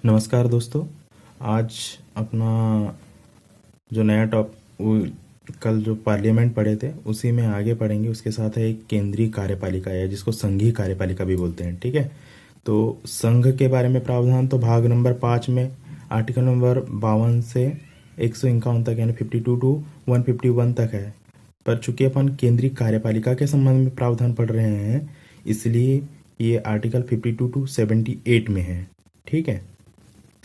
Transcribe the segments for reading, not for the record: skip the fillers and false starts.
नमस्कार दोस्तों। आज अपना जो नया कल जो पार्लियामेंट पढ़े थे उसी में आगे पढ़ेंगे। उसके साथ है एक केंद्रीय कार्यपालिका है जिसको संघीय कार्यपालिका भी बोलते हैं। ठीक है, तो संघ के बारे में प्रावधान तो भाग नंबर 5 में आर्टिकल नंबर 52 से 151 तक यानी 52 टू 151 तक है। पर चूंकि अपन केंद्रीय कार्यपालिका के संबंध में प्रावधान पढ़ रहे हैं इसलिए ये आर्टिकल 52 टू 78 में है। ठीक है,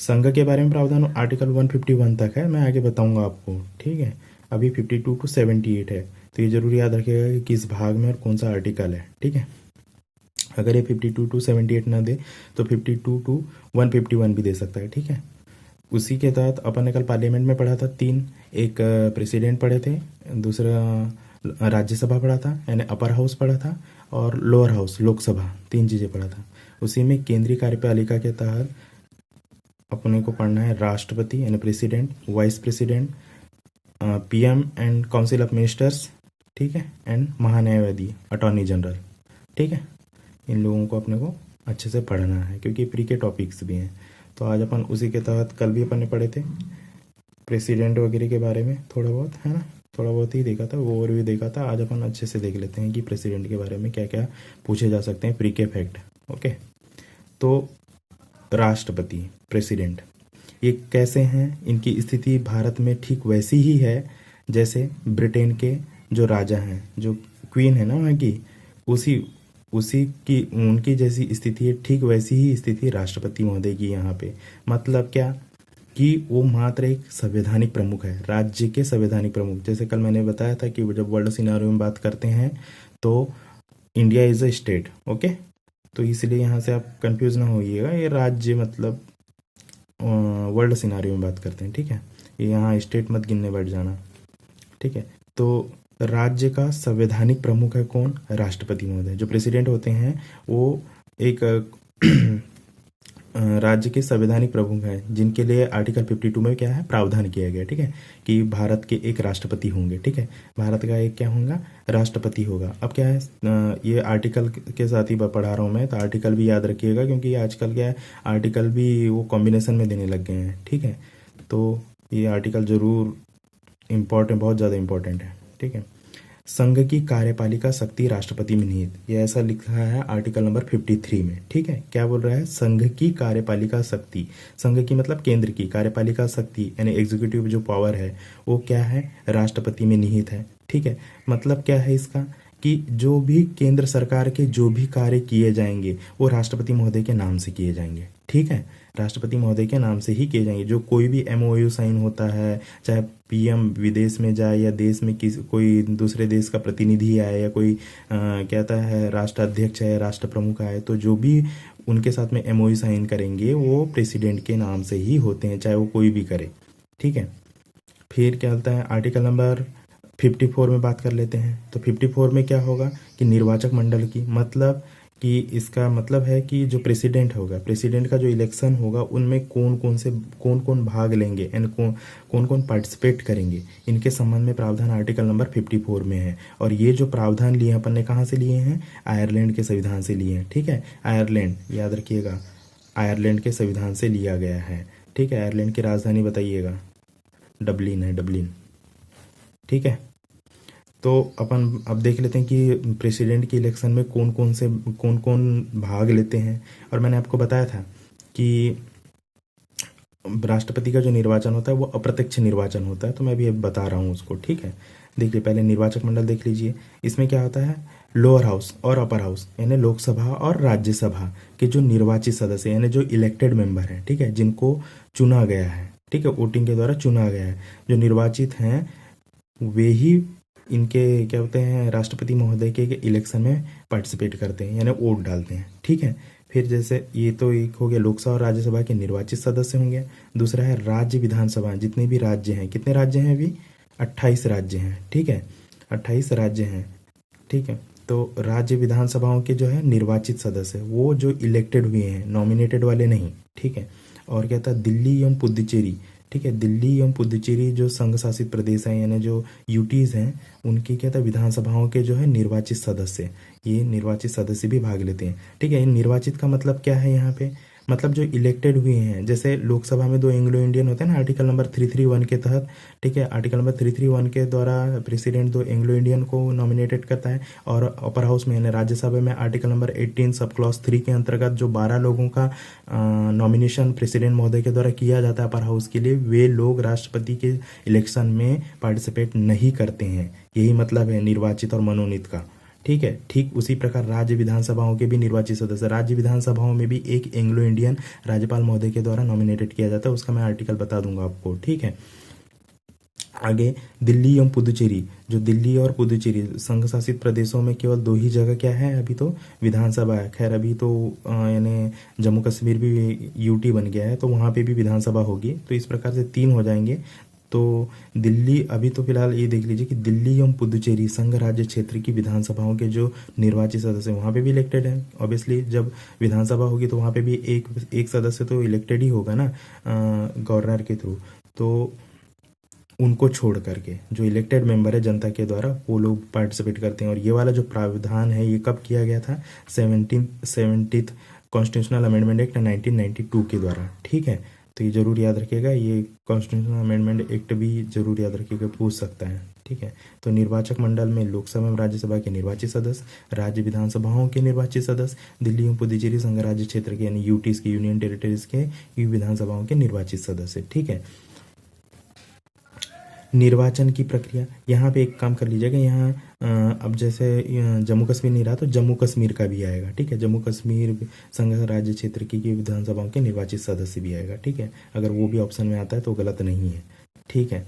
संघ के बारे में प्रावधान आर्टिकल 151 तक है, मैं आगे बताऊंगा आपको। ठीक है, अभी 52 टू 78 है, तो ये जरूर याद रखिएगा कि किस भाग में और कौन सा आर्टिकल है। ठीक है, अगर ये 52 टू 78 ना दे तो 52 टू 151 भी दे सकता है। ठीक है, उसी के तहत अपन ने कल पार्लियामेंट में पढ़ा था तीन, एक प्रेसिडेंट पढ़े थे, दूसरा राज्यसभा पढ़ा था यानी अपर हाउस पढ़ा था, और लोअर हाउस लोकसभा, तीन चीज़ें पढ़ा था। उसी में केंद्रीय कार्यपालिका के तहत अपने को पढ़ना है राष्ट्रपति यानी president, vice president, PM and council of ministers, ठीक है, एंड महान्यायवादी अटॉर्नी जनरल। ठीक है, इन लोगों को अपने को अच्छे से पढ़ना है क्योंकि प्री के टॉपिक्स भी हैं। तो आज अपन उसी के तहत कल भी अपन ने पढ़े थे प्रेसिडेंट वगैरह के बारे में, थोड़ा बहुत है ना, थोड़ा बहुत ही देखा था, वो ओवरव्यू देखा था। आज अपन अच्छे से देख लेते हैं कि प्रेसिडेंट के बारे में क्या क्या पूछे जा सकते हैं, प्री के फैक्ट। ओके, तो राष्ट्रपति प्रेसिडेंट ये कैसे हैं, इनकी स्थिति भारत में ठीक वैसी ही है जैसे ब्रिटेन के जो राजा हैं, जो क्वीन है ना वहाँ की, उसी उसी की उनकी जैसी स्थिति है, ठीक वैसी ही स्थिति राष्ट्रपति महोदय की यहाँ पे। मतलब क्या कि वो मात्र एक संवैधानिक प्रमुख है, राज्य के संवैधानिक प्रमुख। जैसे कल मैंने बताया था कि जब वर्ल्ड सिनेरियो में बात करते हैं तो India is a state. Okay, तो इसलिए यहाँ से आप कंफ्यूज ना होइएगा, ये राज्य मतलब वर्ल्ड सिनारियो में बात करते हैं। ठीक है, ये यहाँ स्टेट मत गिनने बैठ जाना। ठीक है, तो राज्य का संवैधानिक प्रमुख है कौन? राष्ट्रपति महोदय। जो प्रेसिडेंट होते हैं वो एक राज्य के संवैधानिक प्रमुख हैं जिनके लिए आर्टिकल 52 में क्या है प्रावधान किया गया। ठीक है, कि भारत के एक राष्ट्रपति होंगे। ठीक है, भारत का एक क्या होगा, राष्ट्रपति होगा। अब क्या है, ये आर्टिकल के साथ ही पढ़ा रहा हूँ मैं, तो आर्टिकल भी याद रखिएगा क्योंकि आजकल क्या है, आर्टिकल भी वो कॉम्बिनेशन में देने लग गए हैं। ठीक है, तो ये आर्टिकल जरूर इम्पोर्टेंट, बहुत ज़्यादा इम्पोर्टेंट है। ठीक है, संघ की कार्यपालिका शक्ति राष्ट्रपति में निहित, ये ऐसा लिखा है आर्टिकल नंबर 53 में। ठीक है, क्या बोल रहा है, संघ की कार्यपालिका शक्ति, संघ की मतलब केंद्र की, कार्यपालिका शक्ति यानी एग्जीक्यूटिव जो पावर है वो क्या है, राष्ट्रपति में निहित है। ठीक है, मतलब क्या है इसका कि जो भी केंद्र सरकार के जो भी कार्य किए जाएंगे वो राष्ट्रपति महोदय के नाम से किए जाएंगे। ठीक है, राष्ट्रपति महोदय के नाम से ही किए जाएंगे। जो कोई भी एमओयू साइन होता है, चाहे पीएम विदेश में जाए या देश में कोई दूसरे देश का प्रतिनिधि आए या कोई कहता है राष्ट्राध्यक्ष है, राष्ट्र प्रमुख आए, तो जो भी उनके साथ में एमओयू साइन करेंगे वो प्रेसिडेंट के नाम से ही होते हैं, चाहे वो कोई भी करे। ठीक है, फिर क्या होता है, आर्टिकल नंबर 54 में बात कर लेते हैं। तो 54 में क्या होगा कि निर्वाचक मंडल की, मतलब कि इसका मतलब है कि जो प्रेसिडेंट होगा, प्रेसिडेंट का जो इलेक्शन होगा उनमें कौन कौन भाग लेंगे एंड कौन कौन पार्टिसिपेट करेंगे, इनके संबंध में प्रावधान आर्टिकल नंबर 54 में है। और ये जो प्रावधान लिए अपन ने कहाँ से लिए हैं, आयरलैंड के संविधान से लिए हैं। ठीक है, आयरलैंड याद रखिएगा, आयरलैंड के संविधान से लिया गया है। ठीक है, आयरलैंड की राजधानी बताइएगा, डबलिन है, डबलिन। ठीक है, तो अपन अब देख लेते हैं कि प्रेसिडेंट के इलेक्शन में कौन कौन भाग लेते हैं। और मैंने आपको बताया था कि राष्ट्रपति का जो निर्वाचन होता है वो अप्रत्यक्ष निर्वाचन होता है, तो मैं भी अब बता रहा हूँ उसको। ठीक है, देखिए पहले निर्वाचक मंडल देख लीजिए। इसमें क्या होता है, लोअर हाउस और अपर हाउस यानी लोकसभा और राज्यसभा के जो निर्वाचित सदस्य यानी जो इलेक्टेड मेंबर हैं, ठीक है, जिनको चुना गया है, ठीक है, वोटिंग के द्वारा चुना गया है, जो निर्वाचित हैं वे ही इनके क्या होते हैं, राष्ट्रपति महोदय के इलेक्शन में पार्टिसिपेट करते हैं यानी वोट डालते हैं। ठीक है, फिर जैसे ये तो एक हो गया लोकसभा और राज्यसभा के निर्वाचित सदस्य होंगे। दूसरा है राज्य विधानसभा, जितने भी राज्य हैं, कितने राज्य हैं अभी, 28 राज्य हैं। ठीक है, 28 राज्य हैं। ठीक है, तो राज्य विधानसभाओं के जो है निर्वाचित सदस्य वो जो इलेक्टेड हुए हैं, नॉमिनेटेड वाले नहीं। ठीक है, और क्या था, दिल्ली एवं पुदुचेरी। ठीक है, दिल्ली एवं पुदुचेरी जो संघ शासित प्रदेश हैं यानी जो यूटीज हैं, उनकी क्या था, विधानसभाओं के जो है निर्वाचित सदस्य, ये निर्वाचित सदस्य भी भाग लेते हैं। ठीक है, इन निर्वाचित का मतलब क्या है यहाँ पे, मतलब जो इलेक्टेड हुए हैं, जैसे लोकसभा में 2 एंग्लो इंडियन होते हैं ना, आर्टिकल नंबर 331 के तहत, ठीक है, आर्टिकल नंबर 331 के द्वारा प्रेसिडेंट 2 एंग्लो इंडियन को नॉमिनेटेड करता है। और अपर हाउस में यानी राज्यसभा में आर्टिकल नंबर 18 सब क्लॉज 3 के अंतर्गत जो 12 लोगों का नॉमिनेशन प्रेसिडेंट महोदय के द्वारा किया जाता है अपर हाउस के लिए, वे लोग राष्ट्रपति के इलेक्शन में पार्टिसिपेट नहीं करते हैं। यही मतलब है निर्वाचित और मनोनीत का, ठीक है। ठीक उसी प्रकार राज्य विधानसभाओं के भी निर्वाचित सदस्य, राज्य विधानसभाओं में भी एक एंग्लो इंडियन राज्यपाल महोदय के द्वारा नॉमिनेटेड किया जाता है, उसका मैं आर्टिकल बता दूंगा आपको, ठीक है। आगे दिल्ली एवं पुदुचेरी, जो दिल्ली और पुदुचेरी संघ शासित प्रदेशों में केवल 2 ही जगह क्या है अभी तो विधानसभा है। खैर अभी तो यानी जम्मू कश्मीर भी यूटी बन गया है, तो वहाँ पे भी विधानसभा होगी, तो इस प्रकार से 3 हो जाएंगे। तो दिल्ली अभी तो फिलहाल ये देख लीजिए कि दिल्ली एवं पुदुचेरी संघ राज्य क्षेत्र की विधानसभाओं के जो निर्वाचित सदस्य वहाँ पे भी इलेक्टेड है। ऑब्वियसली जब विधानसभा होगी तो वहाँ पे भी एक सदस्य तो इलेक्टेड ही होगा ना गवर्नर के थ्रू। तो उनको छोड़ करके जो इलेक्टेड मेंबर है जनता के द्वारा, वो लोग पार्टिसिपेट करते हैं। और ये वाला जो प्रावधान है ये कब किया गया था? 70th कॉन्स्टिट्यूशनल अमेंडमेंट एक्ट 1992 के द्वारा, ठीक है। तो ये जरूर याद रखिएगा, ये कॉन्स्टिट्यूशनल अमेंडमेंट एक्ट भी जरूर याद रखिएगा, पूछ सकता है, ठीक है। तो निर्वाचक मंडल में लोकसभा एवं राज्यसभा के निर्वाचित सदस्य, राज्य विधानसभाओं के निर्वाचित सदस्य, दिल्ली एवं पुदुचेरी संघ राज्य क्षेत्र के यानी यूटीज के, यूनियन टेरिटरीज के विधानसभाओं के निर्वाचित सदस्य, ठीक है। निर्वाचन की प्रक्रिया, यहाँ पे एक काम कर लीजिएगा, यहाँ अब जैसे जम्मू कश्मीर नहीं रहा तो जम्मू कश्मीर का भी आएगा, ठीक है। जम्मू कश्मीर संघ राज्य क्षेत्र की विधानसभाओं के निर्वाचित सदस्य भी आएगा, ठीक है। अगर वो भी ऑप्शन में आता है तो गलत नहीं है, ठीक है,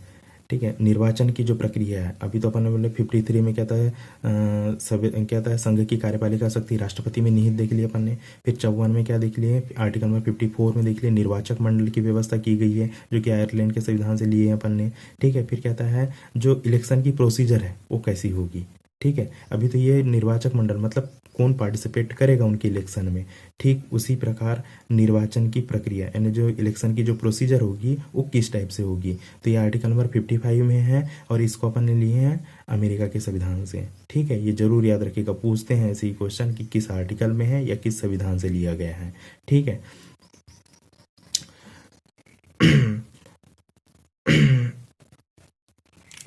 ठीक है। निर्वाचन की जो प्रक्रिया है, अभी तो अपन ने बोले 53 में क्या था, क्या था, संघ की कार्यपालिका शक्ति राष्ट्रपति में निहित देख लिया अपन ने। फिर 54 में क्या देख लिए, आर्टिकल नंबर 54 में देख लिए निर्वाचक मंडल की व्यवस्था की गई है, जो कि आयरलैंड के संविधान से लिए हैं अपन ने, ठीक है। फिर कहता है जो इलेक्शन की प्रोसीजर है वो कैसी होगी, ठीक है। अभी तो ये निर्वाचक मंडल मतलब कौन पार्टिसिपेट करेगा उनके इलेक्शन में, ठीक उसी प्रकार निर्वाचन की प्रक्रिया यानी जो इलेक्शन की जो प्रोसीजर होगी वो किस टाइप से होगी। तो ये आर्टिकल नंबर 55 में है और इसको अपन ने लिए हैं अमेरिका के संविधान से, ठीक है। ये जरूर याद रखिएगा, पूछते हैं ऐसे ही क्वेश्चन कि किस आर्टिकल में है या किस संविधान से लिया गया है, ठीक है।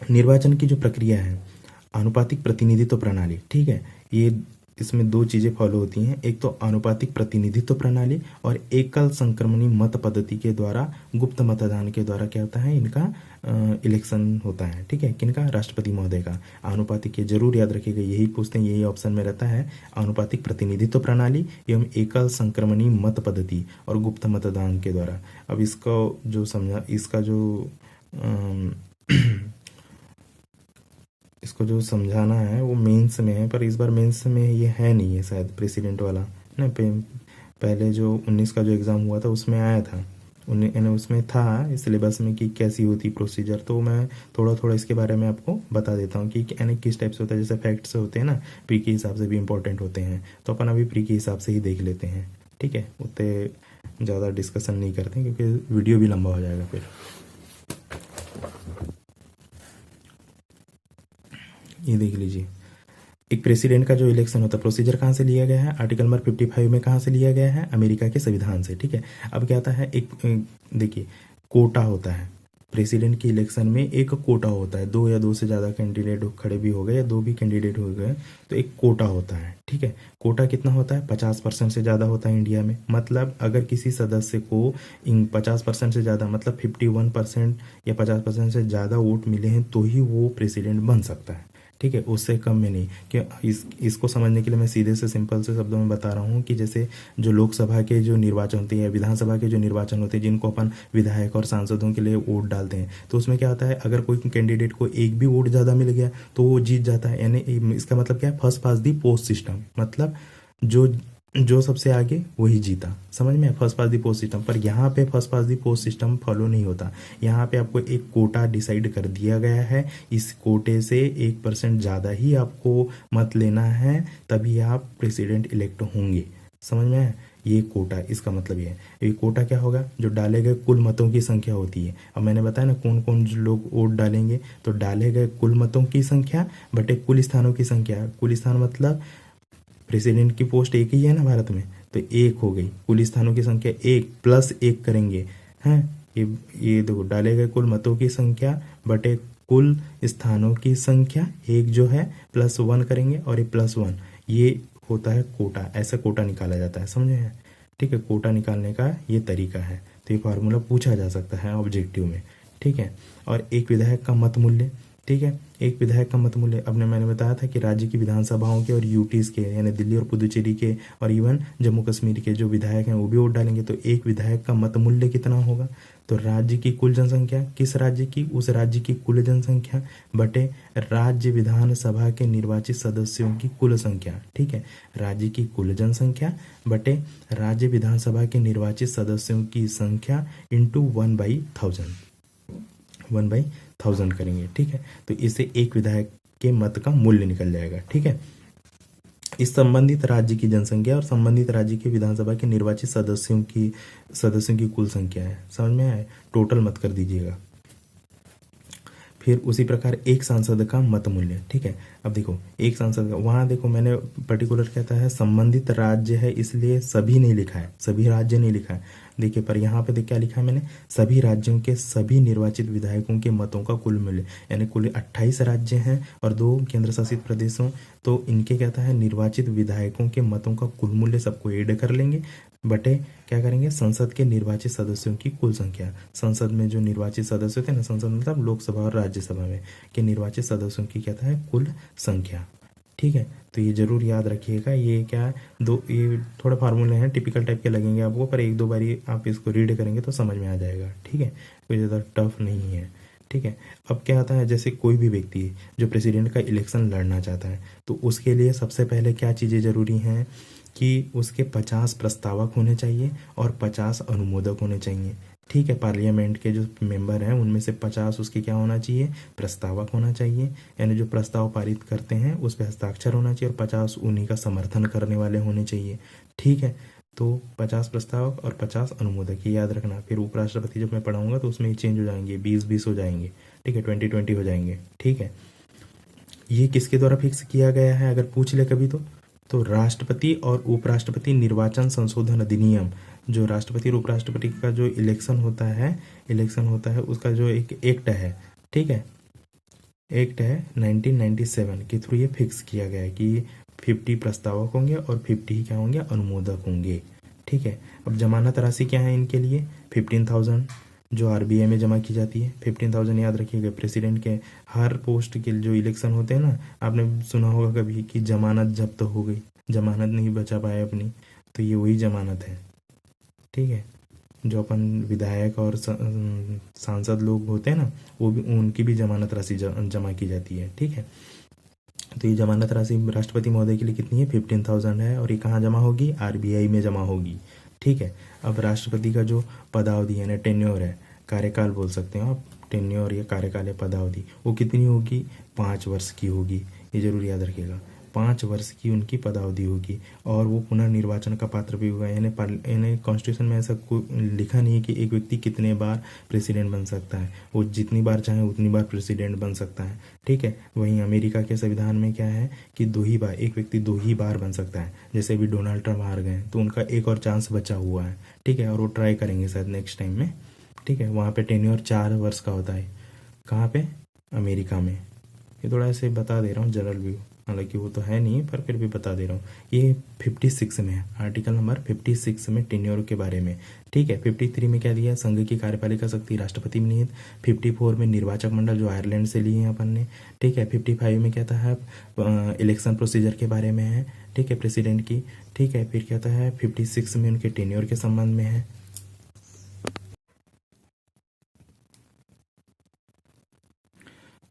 निर्वाचन की जो प्रक्रिया है, आनुपातिक प्रतिनिधित्व प्रणाली, ठीक है। ये इसमें 2 चीज़ें फॉलो होती हैं, एक तो आनुपातिक प्रतिनिधित्व प्रणाली और एकल संक्रमणी मत पद्धति के द्वारा गुप्त मतदान के द्वारा क्या होता है, इनका इलेक्शन होता है, ठीक है। किनका? राष्ट्रपति महोदय का। आनुपातिक ये जरूर याद रखिएगा, यही पूछते हैं, यही ऑप्शन में रहता है, आनुपातिक प्रतिनिधित्व प्रणाली एवं एकल संक्रमणी मत पद्धति और गुप्त मतदान के द्वारा। अब इसको जो समझा, इसका जो इसको जो समझाना है वो मेंस में है, पर इस बार मेंस में ये है नहीं है शायद प्रेसिडेंट वाला ना। पहले जो 19 का जो एग्ज़ाम हुआ था उसमें आया था, उसमें था सिलेबस में कि कैसी होती प्रोसीजर। तो मैं थोड़ा थोड़ा इसके बारे में आपको बता देता हूँ कि यानी किस टाइप से होता है। जैसे फैक्ट्स होते हैं ना, प्री के हिसाब से भी इंपॉर्टेंट होते हैं, तो अपन अभी प्री के हिसाब से ही देख लेते हैं, ठीक है। उतने ज़्यादा डिस्कशन नहीं करते क्योंकि वीडियो भी लंबा हो जाएगा फिर। ये देख लीजिए, एक प्रेसिडेंट का जो इलेक्शन होता है प्रोसीजर कहाँ से लिया गया है, आर्टिकल नंबर 55 में कहाँ से लिया गया है, अमेरिका के संविधान से, ठीक है। अब क्या आता है, एक देखिए कोटा होता है प्रेसिडेंट के इलेक्शन में, एक कोटा होता है, 2 या 2 से ज़्यादा कैंडिडेट खड़े भी हो गए या 2 भी कैंडिडेट हो गए तो एक कोटा होता है, ठीक है। कोटा कितना होता है? 50% से ज़्यादा होता है इंडिया में। मतलब अगर किसी सदस्य को 50% से ज़्यादा मतलब 51% या 50% से ज़्यादा वोट मिले हैं तो ही वो प्रेसिडेंट बन सकता है, ठीक है, उससे कम में नहीं। कि इसको समझने के लिए मैं सीधे से सिंपल से शब्दों में बता रहा हूँ कि जैसे जो लोकसभा के जो निर्वाचन होते हैं या विधानसभा के जो निर्वाचन होते हैं जिनको अपन विधायक और सांसदों के लिए वोट डालते हैं, तो उसमें क्या होता है, अगर कोई कैंडिडेट को एक भी वोट ज़्यादा मिल गया तो वो जीत जाता है। यानी इसका मतलब क्या है, फर्स्ट पास दी पोस्ट सिस्टम, मतलब जो सबसे आगे वही जीता, समझ में, फर्स्ट पास दी पोस्ट सिस्टम। पर यहाँ पे फर्स्ट पास दी पोस्ट सिस्टम फॉलो नहीं होता। यहाँ पे आपको एक कोटा डिसाइड कर दिया गया है, इस कोटे से 1% ज़्यादा ही आपको मत लेना है तभी आप प्रेसिडेंट इलेक्ट होंगे, समझ में है। ये कोटा, इसका मतलब ये कोटा क्या होगा, जो डाले गए कुल मतों की संख्या होती है। अब मैंने बताया ना कौन कौन लोग वोट डालेंगे, तो डाले गए कुल मतों की संख्या बटे कुल स्थानों की संख्या। कुल स्थान मतलब प्रेसिडेंट की पोस्ट एक ही है ना भारत में, तो एक हो गई, कुल स्थानों की संख्या एक प्लस एक करेंगे हैं, ये देखो डाले गए कुल मतों की संख्या बटे कुल स्थानों की संख्या, एक जो है प्लस वन करेंगे और ये प्लस वन, ये होता है कोटा, ऐसा कोटा निकाला जाता है, समझे हैं। ठीक है, कोटा निकालने का ये तरीका है, तो ये फार्मूला पूछा जा सकता है ऑब्जेक्टिव में। ठीक है, और एक विधायक का मत मूल्य, ठीक है, एक विधायक का मत मूल्य अपने मैंने बताया था कि राज्य की विधानसभाओं के और यूटीज के यानी दिल्ली और पुदुचेरी के और इवन जम्मू कश्मीर के जो विधायक हैं वो भी वोट डालेंगे, तो एक विधायक का मत मूल्य कितना होगा, तो राज्य की कुल जनसंख्या, किस राज्य की, उस राज्य की कुल जनसंख्या बटे राज्य विधानसभा के निर्वाचित सदस्यों की कुल संख्या। ठीक है, राज्य की कुल जनसंख्या बटे राज्य विधानसभा के निर्वाचित सदस्यों की संख्या इंटू 1/1000, 1/1000 करेंगे। ठीक है, तो इससे एक विधायक के मत का मूल्य निकल जाएगा। ठीक है, इस संबंधित राज्य की जनसंख्या और संबंधित राज्य के विधानसभा के निर्वाचित सदस्यों की कुल संख्या है, समझ में आए, टोटल मत कर दीजिएगा। फिर उसी प्रकार एक सांसद का मत मूल्य। ठीक है, अब देखो एक सांसद का, वहाँ देखो मैंने पर्टिकुलर कहता है संबंधित राज्य है इसलिए सभी नहीं लिखा है, सभी राज्य नहीं लिखा है, देखिए पर यहाँ पे देख क्या लिखा है मैंने, सभी राज्यों के सभी निर्वाचित विधायकों के मतों का कुल मूल्य, यानी कुल 28 राज्य हैं और 2 केंद्र शासित प्रदेशों, तो इनके कहता है निर्वाचित विधायकों के मतों का कुल मूल्य सबको ऐड कर लेंगे बटे क्या करेंगे, संसद के निर्वाचित सदस्यों की कुल संख्या, संसद में जो निर्वाचित सदस्य थे ना, संसद मतलब लोकसभा और राज्यसभा में के निर्वाचित सदस्यों की कहता है कुल संख्या। ठीक है, तो ये जरूर याद रखिएगा, ये क्या है, ये थोड़े फार्मूले हैं टिपिकल टाइप के लगेंगे आपको, पर एक दो बारी आप इसको रीड करेंगे तो समझ में आ जाएगा। ठीक है, कोई ज़्यादा टफ नहीं है। ठीक है, अब क्या आता है, जैसे कोई भी व्यक्ति जो प्रेसिडेंट का इलेक्शन लड़ना चाहता है तो उसके लिए सबसे पहले क्या चीज़ें जरूरी हैं कि उसके 50 प्रस्तावक होने चाहिए और 50 अनुमोदक होने चाहिए। ठीक है, पार्लियामेंट के जो मेंबर हैं उनमें से 50 उसके क्या होना चाहिए, प्रस्तावक होना चाहिए, यानी जो प्रस्ताव पारित करते हैं उस पर हस्ताक्षर होना चाहिए, और 50 उन्हीं का समर्थन करने वाले होने चाहिए। ठीक है, तो 50 प्रस्तावक और 50 अनुमोदक, ये याद रखना। फिर उपराष्ट्रपति जब मैं पढ़ाऊंगा तो उसमें चेंज हो जाएंगे, 20-20 हो जाएंगे। ठीक है, 20-20 हो जाएंगे। ठीक है, ये किसके द्वारा फिक्स किया गया है अगर पूछ ले कभी तो राष्ट्रपति और उपराष्ट्रपति निर्वाचन संशोधन अधिनियम, जो राष्ट्रपति और उपराष्ट्रपति का जो इलेक्शन होता है उसका जो एक एक्ट है, ठीक है, एक्ट है 1997 के थ्रू ये फिक्स किया गया है कि 50 प्रस्तावक होंगे और 50 ही क्या होंगे, अनुमोदक होंगे। ठीक है, अब जमानत राशि क्या है इनके लिए, 15,000 जो आरबीआई में जमा की जाती है, 15,000 याद रखिएगा। प्रेसिडेंट के हर पोस्ट के जो इलेक्शन होते हैं ना, आपने सुना होगा कभी कि जमानत जब्त हो गई, जमानत नहीं बचा पाए अपनी, तो ये वही जमानत है। ठीक है, जो अपन विधायक और सांसद लोग होते हैं ना, वो भी उनकी भी जमानत राशि जमा की जाती है। ठीक है, तो ये जमानत राशि राष्ट्रपति महोदय के लिए कितनी है, 15,000 है, और ये कहाँ जमा होगी, आरबीआई में जमा होगी। ठीक है, अब राष्ट्रपति का जो पदावधि यानी टेन्योर है, कार्यकाल बोल सकते हो आप, टेन्योर या कार्यकाल या पदावधि, वो कितनी होगी, 5 वर्ष की होगी, ये जरूर याद रखिएगा। 5 वर्ष की उनकी पदावधि होगी, और वो पुनर्निर्वाचन का पात्र भी होगा, यानी कॉन्स्टिट्यूशन में ऐसा लिखा नहीं है कि एक व्यक्ति कितने बार प्रेसिडेंट बन सकता है, वो जितनी बार चाहे उतनी बार प्रेसिडेंट बन सकता है। ठीक है, वहीं अमेरिका के संविधान में क्या है कि 2 ही बार, एक व्यक्ति 2 ही बार बन सकता है, जैसे अभी डोनाल्ड ट्रम्प हार गए तो उनका एक और चांस बचा हुआ है। ठीक है, और वो ट्राई करेंगे शायद नेक्स्ट टाइम में। ठीक है, वहाँ पे टेन्योर 4 वर्ष का होता है, कहाँ पे, अमेरिका में। ये थोड़ा ऐसे बता दे रहा हूँ जनरल व्यू, हालांकि वो तो है नहीं पर फिर भी बता दे रहा हूँ। ये 56 में है, आर्टिकल नंबर 56 में टेन्योर के बारे में। ठीक है, 53 में क्या दिया, संघ की कार्यपालिका शक्ति राष्ट्रपति में निहित। 54 में निर्वाचक मंडल जो आयरलैंड से लिए हैं अपन ने। ठीक है, 55 में कहता है इलेक्शन प्रोसीजर के बारे में है। ठीक है, प्रेसिडेंट की। ठीक है, फिर कहता है 56 में उनके टेन्योर के संबंध में है।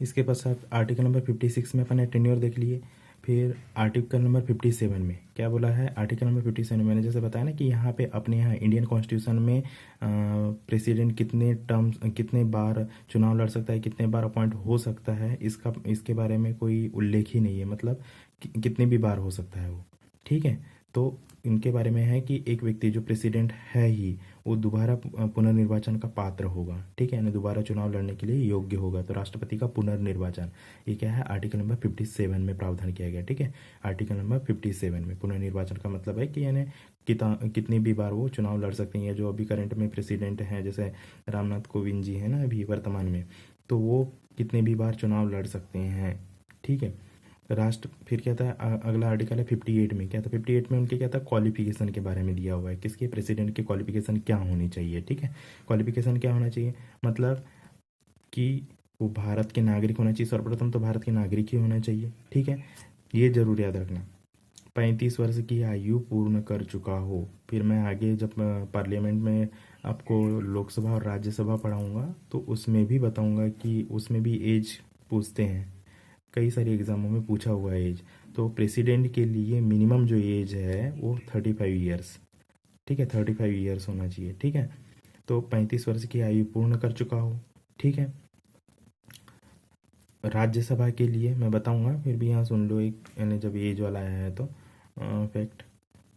इसके पश्चात आर्टिकल नंबर 56 में अपन ने टेन्योर देख लिए। फिर आर्टिकल नंबर 57 में क्या बोला है, आर्टिकल नंबर 57 में मैंने जैसे बताया ना कि यहाँ पे अपने यहाँ इंडियन कॉन्स्टिट्यूशन में प्रेसिडेंट कितने बार चुनाव लड़ सकता है, कितने बार अपॉइंट हो सकता है, इसके बारे में कोई उल्लेख ही नहीं है, मतलब कितने भी बार हो सकता है वो। ठीक है, तो इनके बारे में है कि एक व्यक्ति जो प्रेसिडेंट है ही वो दोबारा पुनर्निर्वाचन का पात्र होगा, ठीक है, यानी दोबारा चुनाव लड़ने के लिए योग्य होगा। तो राष्ट्रपति का पुनर्निर्वाचन, ये क्या है, आर्टिकल नंबर 57 में प्रावधान किया गया, ठीक है। आर्टिकल नंबर 57 में पुनर्निर्वाचन का मतलब है कि यानी कितनी भी बार वो चुनाव लड़ सकते हैं। या जो अभी करंट में प्रेसिडेंट हैं जैसे रामनाथ कोविंद जी हैं ना अभी वर्तमान में, तो वो कितने भी बार चुनाव लड़ सकते हैं, ठीक है। राष्ट्र फिर क्या था, अगला आर्टिकल है 58 में, क्या था 58 में उनके क्या था, क्वालिफिकेशन के बारे में दिया हुआ है। किसके, प्रेसिडेंट की क्वालिफिकेशन क्या होनी चाहिए, ठीक है। क्वालिफिकेशन क्या होना चाहिए, मतलब कि वो भारत के नागरिक होना चाहिए, सर्वप्रथम तो भारत के नागरिक ही होना चाहिए, ठीक है। ये जरूर याद रखना, 35 वर्ष की आयु पूर्ण कर चुका हो। फिर मैं आगे जब पार्लियामेंट में आपको लोकसभा और राज्यसभा पढ़ाऊंगा तो उसमें भी बताऊंगा कि उसमें भी एज पूछते हैं, कई सारे एग्जामों में पूछा हुआ है एज। तो प्रेसिडेंट के लिए मिनिमम जो एज है वो 35 ईयर्स, ठीक है, 35 ईयर्स होना चाहिए, ठीक है। तो 35 वर्ष की आयु पूर्ण कर चुका हो, ठीक है। राज्यसभा के लिए मैं बताऊंगा, फिर भी यहाँ सुन लो एक, यानी जब एज वाला आया है तो फैक्ट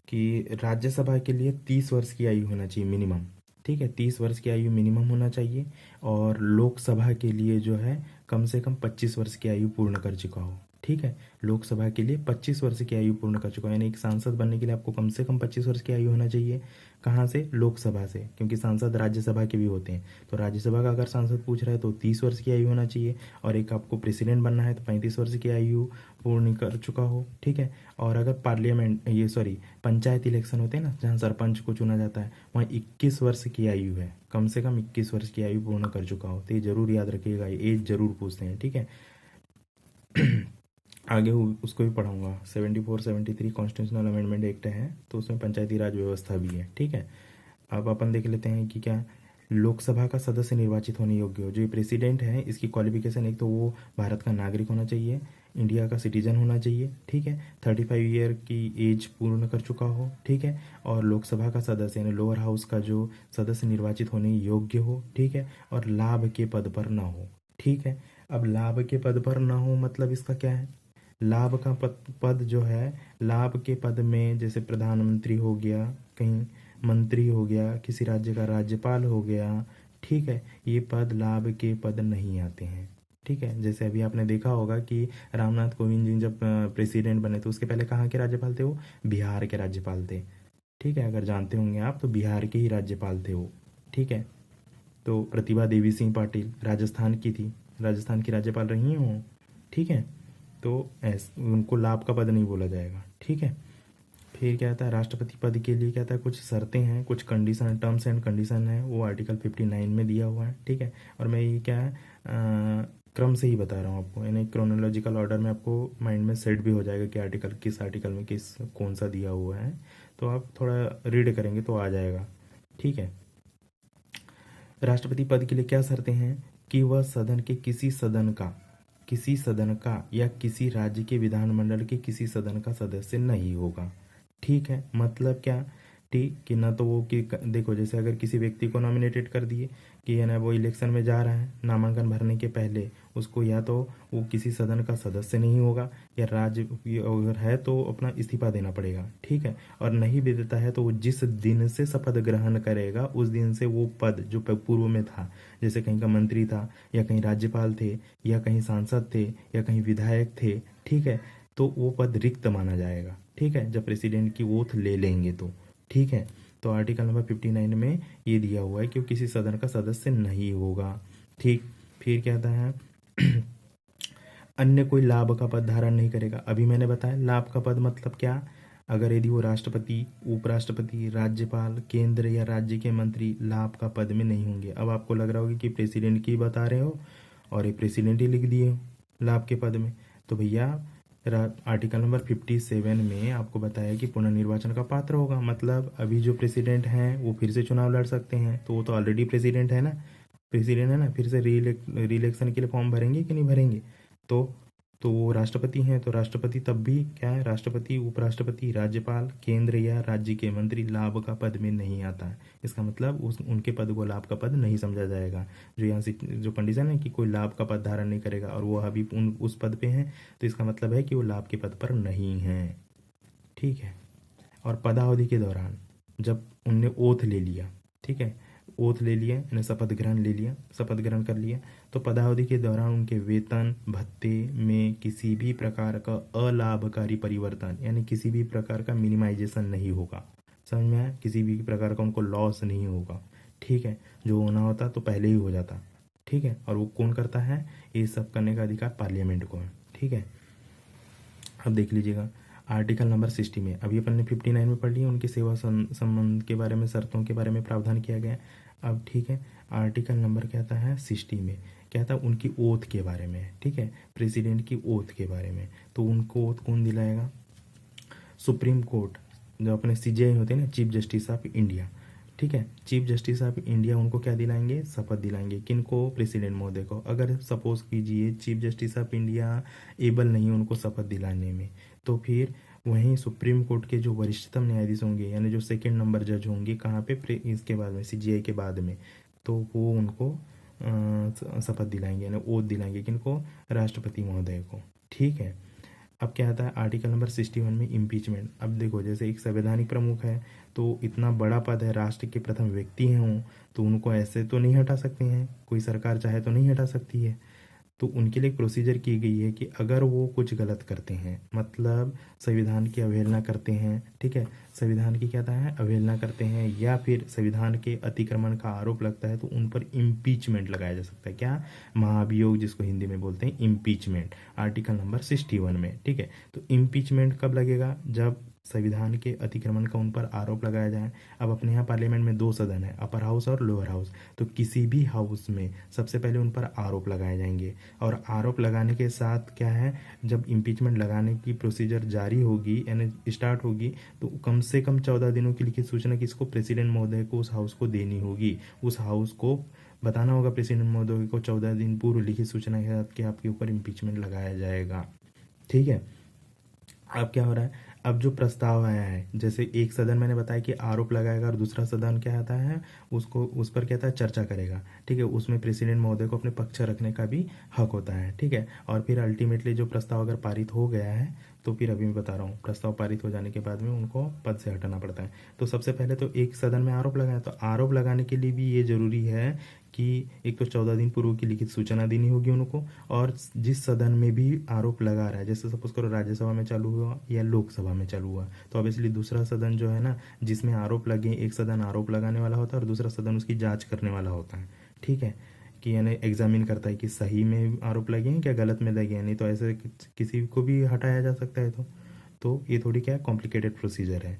कि राज्यसभा के लिए 30 वर्ष की आयु होना चाहिए मिनिमम, ठीक है, 30 वर्ष की आयु मिनिमम होना चाहिए। और लोकसभा के लिए जो है कम से कम 25 वर्ष की आयु पूर्ण कर चुका हो, ठीक है। लोकसभा के लिए 25 वर्ष की आयु पूर्ण कर चुका हो, यानी एक सांसद बनने के लिए आपको कम से कम 25 वर्ष की आयु होना चाहिए। कहाँ से, लोकसभा से, क्योंकि सांसद राज्यसभा के भी होते हैं। तो राज्यसभा का अगर सांसद पूछ रहा है तो 30 वर्ष की आयु होना चाहिए। और एक आपको प्रेसिडेंट बनना है तो 35 वर्ष की आयु पूर्ण कर चुका हो, ठीक है। और अगर पार्लियामेंट, ये सॉरी, पंचायत इलेक्शन होते हैं ना जहाँ सरपंच को चुना जाता है, वहाँ 21 वर्ष की आयु है, कम से कम 21 वर्ष की आयु पूर्ण कर चुका हो। तो ये जरूर याद रखिएगा, ये एज जरूर पूछते हैं, ठीक है। आगे उसको भी पढ़ाऊंगा, 74 73 कॉन्स्टिट्यूशनल अमेंडमेंट एक्ट है, तो उसमें पंचायती राज व्यवस्था भी है, ठीक है। अब अपन देख लेते हैं कि क्या लोकसभा का सदस्य निर्वाचित होने योग्य हो। जो ये प्रेसिडेंट है इसकी क्वालिफिकेशन, एक तो वो भारत का नागरिक होना चाहिए, इंडिया का सिटीजन होना चाहिए, ठीक है, 35 ईयर की एज पूर्ण कर चुका हो, ठीक है। और लोकसभा का सदस्य यानी लोअर हाउस का जो सदस्य निर्वाचित होने योग्य हो, ठीक है। और लाभ के पद पर ना हो, ठीक है। अब लाभ के पद पर ना हो मतलब इसका क्या है, लाभ का पद जो है, लाभ के पद में जैसे प्रधानमंत्री हो गया, कहीं मंत्री हो गया, किसी राज्य का राज्यपाल हो गया, ठीक है, ये पद लाभ के पद नहीं आते हैं, ठीक है। जैसे अभी आपने देखा होगा कि रामनाथ कोविंद जी जब प्रेसिडेंट बने तो उसके पहले कहाँ के राज्यपाल थे, वो बिहार के राज्यपाल थे, ठीक है। अगर जानते होंगे आप तो बिहार के ही राज्यपाल थे वो, ठीक है। तो प्रतिभा देवी सिंह पाटिल राजस्थान की थी, राजस्थान की राज्यपाल रही हैं वो, ठीक है। तो उनको लाभ का पद नहीं बोला जाएगा, ठीक है। फिर क्या आता है, राष्ट्रपति पद के लिए क्या आता है, कुछ शर्तें हैं, कुछ कंडीशन, टर्म्स एंड कंडीशन है, वो आर्टिकल 59 में दिया हुआ है, ठीक है। और मैं ये क्या है क्रम से ही बता रहा हूँ आपको, यानी क्रोनोलॉजिकल ऑर्डर में आपको माइंड में सेट भी हो जाएगा कि आर्टिकल किस आर्टिकल में किस कौन सा दिया हुआ है, तो आप थोड़ा रीड करेंगे तो आ जाएगा, ठीक है। राष्ट्रपति पद के लिए क्या शर्तें हैं कि वह सदन के किसी सदन का या किसी राज्य के विधानमंडल के किसी सदन का सदस्य नहीं होगा, ठीक है। मतलब क्या, ठीक कि ना तो वो कि देखो जैसे अगर किसी व्यक्ति को नॉमिनेटेड कर दिए कि है ना वो इलेक्शन में जा रहा है, नामांकन भरने के पहले उसको या तो वो किसी सदन का सदस्य नहीं होगा, या राज्य अगर है तो अपना इस्तीफा देना पड़ेगा, ठीक है। और नहीं भी देता है तो वो जिस दिन से शपथ ग्रहण करेगा उस दिन से वो पद जो पूर्व में था, जैसे कहीं का मंत्री था या कहीं राज्यपाल थे या कहीं सांसद थे या कहीं विधायक थे, ठीक है, तो वो पद रिक्त माना जाएगा, ठीक है, जब प्रेसिडेंट की ओथ ले लेंगे तो, ठीक है। तो आर्टिकल नंबर 59 में ये दिया हुआ है कि वो किसी सदन का सदस्य नहीं होगा, ठीक। फिर क्या आता है अन्य कोई लाभ का पद धारण नहीं करेगा। अभी मैंने बताया लाभ का पद मतलब क्या, अगर यदि वो राष्ट्रपति, उपराष्ट्रपति, राज्यपाल, केंद्र या राज्य के मंत्री लाभ का पद में नहीं होंगे। अब आपको लग रहा होगा कि प्रेसिडेंट की बता रहे हो और ये प्रेसिडेंट ही लिख दिए हो लाभ के पद में, तो भैया आर्टिकल नंबर 57 में आपको बताया कि पुनर्निर्वाचन का पात्र होगा, मतलब अभी जो प्रेसिडेंट हैं वो फिर से चुनाव लड़ सकते हैं, तो वो तो ऑलरेडी प्रेसिडेंट है ना, प्रेसिडेंट है ना, फिर से रीइलेक्शन के लिए फॉर्म भरेंगे कि नहीं भरेंगे, तो वो राष्ट्रपति हैं, तो राष्ट्रपति तब भी क्या है, राष्ट्रपति, उपराष्ट्रपति, राज्यपाल, केंद्र या राज्य के मंत्री लाभ का पद में नहीं आता है। इसका मतलब उनके पद को लाभ का पद नहीं समझा जाएगा। जो यहाँ से जो कंडीशन है कि कोई लाभ का पद धारण नहीं करेगा और वो अभी उस पद पे हैं, तो इसका मतलब है कि वो लाभ के पद पर नहीं है, ठीक है। और पदावधि के दौरान जब उनने ओथ ले लिया, ठीक है, ओथ ले लिया यानी शपथ ग्रहण ले लिया, शपथ ग्रहण कर लिया, तो पदावधि के दौरान उनके वेतन भत्ते में किसी भी प्रकार का अलाभकारी परिवर्तन यानी किसी भी प्रकार का मिनिमाइजेशन नहीं होगा। समझ में आया? किसी भी प्रकार का उनको लॉस नहीं होगा। ठीक है, जो होना होता तो पहले ही हो जाता। ठीक है, और वो कौन करता है? ये सब करने का अधिकार पार्लियामेंट को है। ठीक है, अब देख लीजिएगा आर्टिकल नंबर 60 में, अभी अपन ने 59 में पढ़ लिया, उनकी सेवा संबंध के बारे में, शर्तों के बारे में प्रावधान किया गया है। अब ठीक है, आर्टिकल नंबर कहता है 60 में कहता है उनकी ओथ के बारे में। ठीक है, प्रेसिडेंट की ओथ के बारे में, तो उनको ओथ कौन दिलाएगा? सुप्रीम कोर्ट जो अपने सीजेआई होते हैं ना, चीफ जस्टिस ऑफ इंडिया। ठीक है, चीफ जस्टिस ऑफ इंडिया उनको क्या दिलाएंगे? शपथ दिलाएंगे। किनको? प्रेसिडेंट महोदय को। अगर सपोज कीजिए chief justice of India able नहीं उनको शपथ दिलाने में, तो फिर वहीं सुप्रीम कोर्ट के जो वरिष्ठतम न्यायाधीश होंगे यानी जो सेकंड नंबर जज होंगे, कहाँ पे? इसके बाद में, सीजीआई के बाद में, तो वो उनको शपथ दिलाएंगे यानी ओथ दिलाएंगे। किनको? राष्ट्रपति महोदय को। ठीक है, अब क्या आता है आर्टिकल नंबर 61 में इम्पीचमेंट। अब देखो जैसे एक संवैधानिक प्रमुख है, तो इतना बड़ा पद है, राष्ट्र के प्रथम व्यक्ति हैं, तो उनको ऐसे तो नहीं हटा सकते हैं, कोई सरकार चाहे तो नहीं हटा सकती है। तो उनके लिए एक प्रोसीजर की गई है कि अगर वो कुछ गलत करते हैं, मतलब संविधान की अवहेलना करते हैं, ठीक है, संविधान की क्या है अवहेलना करते हैं, या फिर संविधान के अतिक्रमण का आरोप लगता है, तो उन पर इम्पीचमेंट लगाया जा सकता है। क्या? महाभियोग, जिसको हिंदी में बोलते हैं इम्पीचमेंट, आर्टिकल नंबर 61 में। ठीक है, तो इम्पीचमेंट कब लगेगा? जब संविधान के अतिक्रमण का उन पर आरोप लगाया जाए। अब अपने यहाँ पार्लियामेंट में 2 सदन है, अपर हाउस और लोअर हाउस, तो किसी भी हाउस में सबसे पहले उन पर आरोप लगाए जाएंगे, और आरोप लगाने के साथ क्या है, जब इम्पीचमेंट लगाने की प्रोसीजर जारी होगी यानी स्टार्ट होगी, तो कम से कम 14 दिनों की लिखित सूचना किसको? प्रेसिडेंट महोदय को उस हाउस को देनी होगी। उस हाउस को बताना होगा प्रेसिडेंट महोदय को 14 दिन पूर्व लिखित सूचना के साथ कि आपके ऊपर इम्पीचमेंट लगाया जाएगा। ठीक है, अब क्या हो रहा है? अब जो प्रस्ताव आया है, जैसे एक सदन मैंने बताया कि आरोप लगाएगा और दूसरा सदन क्या आता है, उसको उस पर क्या था, चर्चा करेगा। ठीक है, उसमें प्रेसिडेंट महोदय को अपने पक्ष रखने का भी हक होता है। ठीक है, और फिर अल्टीमेटली जो प्रस्ताव अगर पारित हो गया है, तो फिर अभी मैं बता रहा हूँ, प्रस्ताव पारित हो जाने के बाद में उनको पद से हटाना पड़ता है। तो सबसे पहले तो एक सदन में आरोप लगाया, तो आरोप लगाने के लिए भी ये जरूरी है कि एक तो 14 दिन पूर्व की लिखित सूचना देनी होगी उनको, और जिस सदन में भी आरोप लगा रहा है, जैसे सपोज करो राज्यसभा में चालू हुआ या लोकसभा में चालू हुआ, तो ऑब्वियसली दूसरा सदन जो है ना, जिसमें आरोप लगे, एक सदन आरोप लगाने वाला होता है और दूसरा सदन उसकी जांच करने वाला होता है। ठीक है, कि यानी एग्जामिन करता है कि सही में आरोप लगे हैं क्या गलत में लगे हैं, नहीं तो ऐसे किसी को भी हटाया जा सकता है। तो ये थोड़ी क्या कॉम्प्लिकेटेड प्रोसीजर है।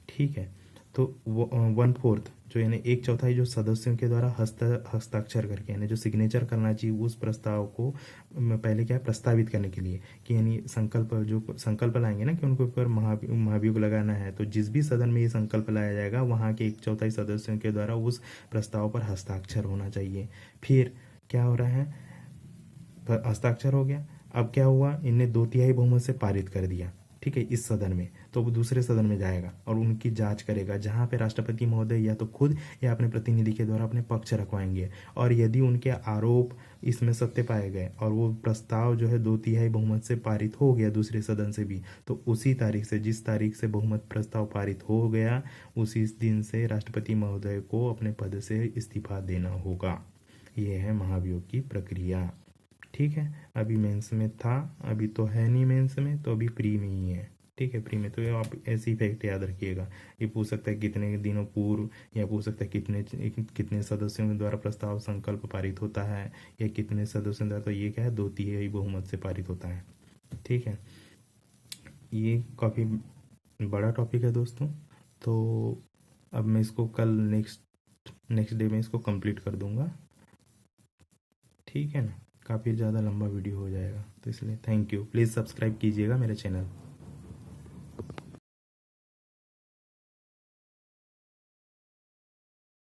ठीक है, तो 1/4 जो यानी 1/4 जो सदस्यों के द्वारा हस्ताक्षर करके यानी जो सिग्नेचर करना चाहिए उस प्रस्ताव को पहले क्या है प्रस्तावित करने के लिए, कि यानी संकल्प जो संकल्प लाएंगे ना कि उनको ऊपर महाभियोग लगाना है, तो जिस भी सदन में ये संकल्प लाया जाएगा वहाँ के 1/4 सदस्यों के द्वारा उस प्रस्ताव पर हस्ताक्षर होना चाहिए। फिर क्या हो रहा है, हस्ताक्षर हो गया, अब क्या हुआ, इनने 2/3 बहुमत से पारित कर दिया। ठीक है, इस सदन में, तो वो दूसरे सदन में जाएगा और उनकी जांच करेगा, जहां पे राष्ट्रपति महोदय या तो खुद या अपने प्रतिनिधि के द्वारा अपने पक्ष रखवाएंगे, और यदि उनके आरोप इसमें सत्य पाए गए और वो प्रस्ताव जो है 2/3 बहुमत से पारित हो गया दूसरे सदन से भी, तो उसी तारीख से, जिस तारीख से बहुमत प्रस्ताव पारित हो गया, उसी दिन से राष्ट्रपति महोदय को अपने पद से इस्तीफा देना होगा। ये है महाभियोग की प्रक्रिया। ठीक है, अभी मेंस में था, अभी तो है नहीं मेंस में, तो अभी प्री में ही है। ठीक है, प्री में तो ये आप ऐसी फैक्ट याद रखिएगा। ये पूछ सकता है कितने दिनों पूर्व, या पूछ सकता है कितने सदस्यों के द्वारा प्रस्ताव संकल्प पारित होता है, या कितने सदस्यों द्वारा, तो ये क्या है 2/3 बहुमत से पारित होता है। ठीक है, ये काफ़ी बड़ा टॉपिक है दोस्तों, तो अब मैं इसको कल नेक्स्ट डे में इसको कंप्लीट कर दूंगा। ठीक है ना, काफ़ी ज़्यादा लंबा वीडियो हो जाएगा, तो इसलिए थैंक यू। प्लीज़ सब्सक्राइब कीजिएगा मेरे चैनल।